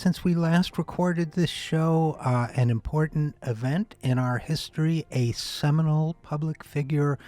since we last recorded this show, an important event in our history, a seminal public figure,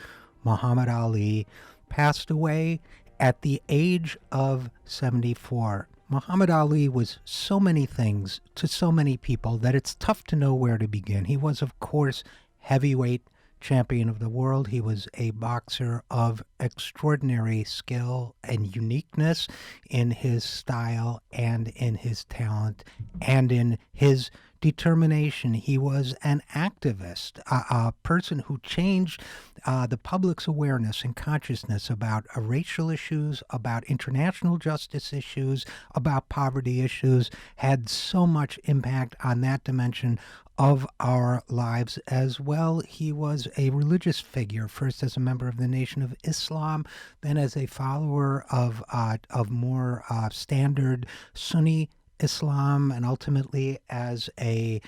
Muhammad Ali, passed away at the age of 74. Muhammad Ali was so many things to so many people that it's tough to know where to begin. He was, of course, heavyweight champion of the world. He was a boxer of extraordinary skill and uniqueness in his style and in his talent and in his determination. He was an activist, a person who changed the public's awareness and consciousness about racial issues, about international justice issues, about poverty issues, had so much impact on that dimension of our lives as well. He was a religious figure, first as a member of the Nation of Islam, then as a follower of more standard Sunni Islam, and ultimately as a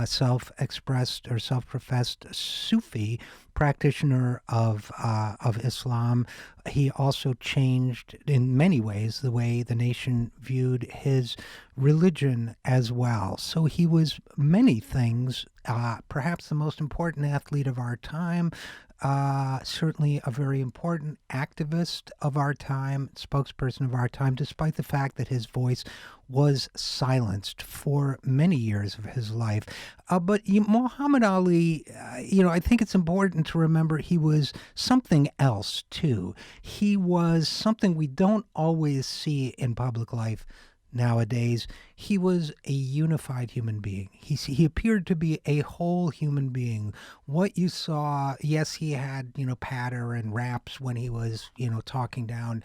self-expressed or self-professed Sufi practitioner of Islam. He also changed in many ways the way the nation viewed his religion as well. So he was many things, perhaps the most important athlete of our time, certainly a very important activist of our time, spokesperson of our time, despite the fact that his voice was silenced for many years of his life. But Muhammad Ali, I think it's important to remember he was something else too. He was something we don't always see in public life nowadays. He was a unified human being. He appeared to be a whole human being. What you saw, yes, he had, patter and raps when he was, talking down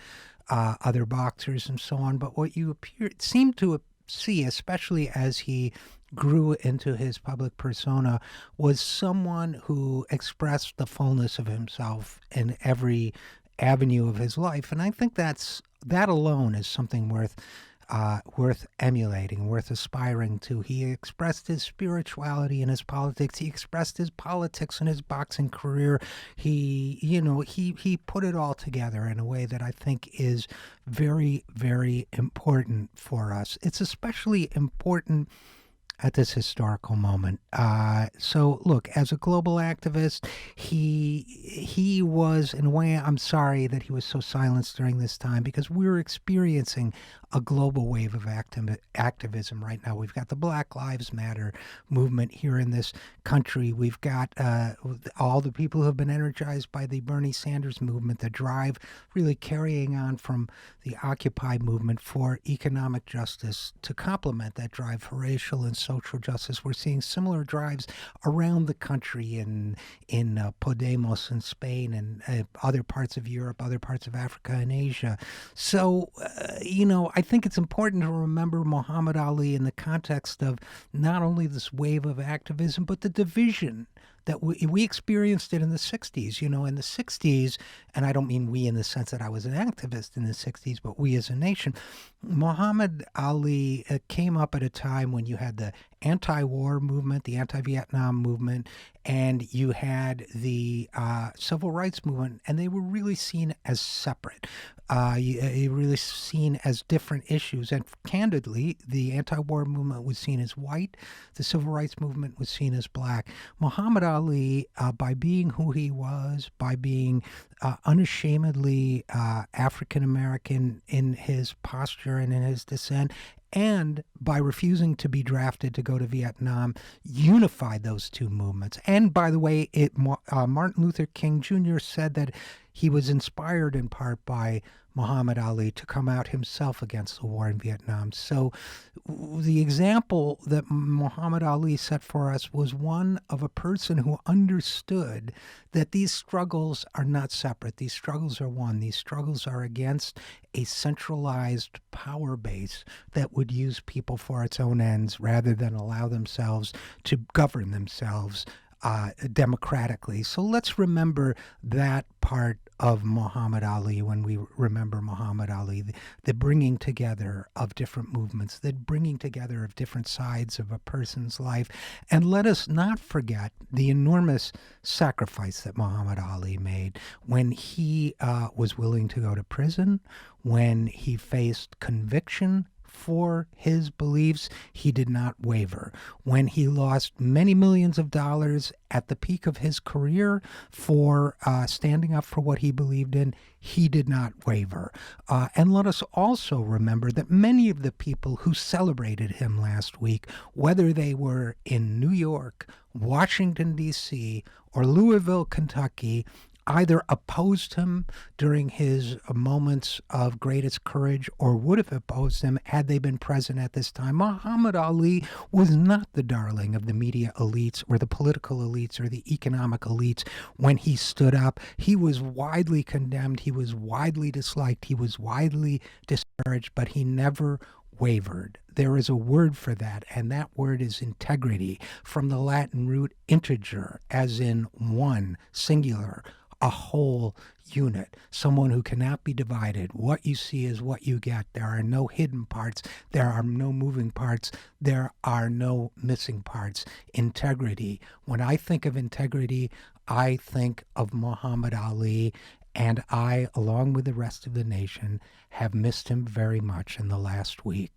other boxers and so on, but what you seemed to see, especially as he grew into his public persona, was someone who expressed the fullness of himself in every avenue of his life. And I think that alone is something worth emulating, worth aspiring to. He expressed his spirituality in his politics. He expressed his politics in his boxing career. He put it all together in a way that I think is very, very important for us. It's especially important at this historical moment. So look, as a global activist, he was, in a way, I'm sorry that he was so silenced during this time, because we're experiencing a global wave of activism right now. We've got the Black Lives Matter movement here in this country. We've got all the people who have been energized by the Bernie Sanders movement, the drive really carrying on from the Occupy movement for economic justice to complement that drive for racial and social justice. We're seeing similar drives around the country in Podemos in Spain and other parts of Europe, other parts of Africa and Asia. So, I think it's important to remember Muhammad Ali in the context of not only this wave of activism, but the division that we experienced it in the 60s. In the 60s, and I don't mean we in the sense that I was an activist in the 60s, but we as a nation, Muhammad Ali came up at a time when you had the anti-war movement, the anti-Vietnam movement, and you had the civil rights movement, and they were really seen as separate. Really seen as different issues. And candidly, the anti-war movement was seen as white. The civil rights movement was seen as black. Muhammad Ali, by being who he was, by being unashamedly African-American in his posture and in his dissent, and by refusing to be drafted to go to Vietnam, unified those two movements. And by the way, Martin Luther King Jr. said that he was inspired in part by Muhammad Ali to come out himself against the war in Vietnam. So the example that Muhammad Ali set for us was one of a person who understood that these struggles are not separate. These struggles are one. These struggles are against a centralized power base that would use people for its own ends rather than allow themselves to govern themselves democratically. So let's remember that part of Muhammad Ali when we remember Muhammad Ali, the bringing together of different movements, the bringing together of different sides of a person's life. And let us not forget the enormous sacrifice that Muhammad Ali made when he was willing to go to prison, when he faced conviction for his beliefs, he did not waver. When he lost many millions of dollars at the peak of his career for standing up for what he believed in, he did not waver. And let us also remember that many of the people who celebrated him last week, whether they were in New York, Washington, D.C., or Louisville, Kentucky, either opposed him during his moments of greatest courage or would have opposed him had they been present at this time. Muhammad Ali was not the darling of the media elites or the political elites or the economic elites when he stood up. He was widely condemned. He was widely disliked. He was widely disparaged, but he never wavered. There is a word for that, and that word is integrity, from the Latin root integer, as in one, singular, a whole unit, someone who cannot be divided. What you see is what you get. There are no hidden parts. There are no moving parts. There are no missing parts. Integrity. When I think of integrity, I think of Muhammad Ali, and I, along with the rest of the nation, have missed him very much in the last week.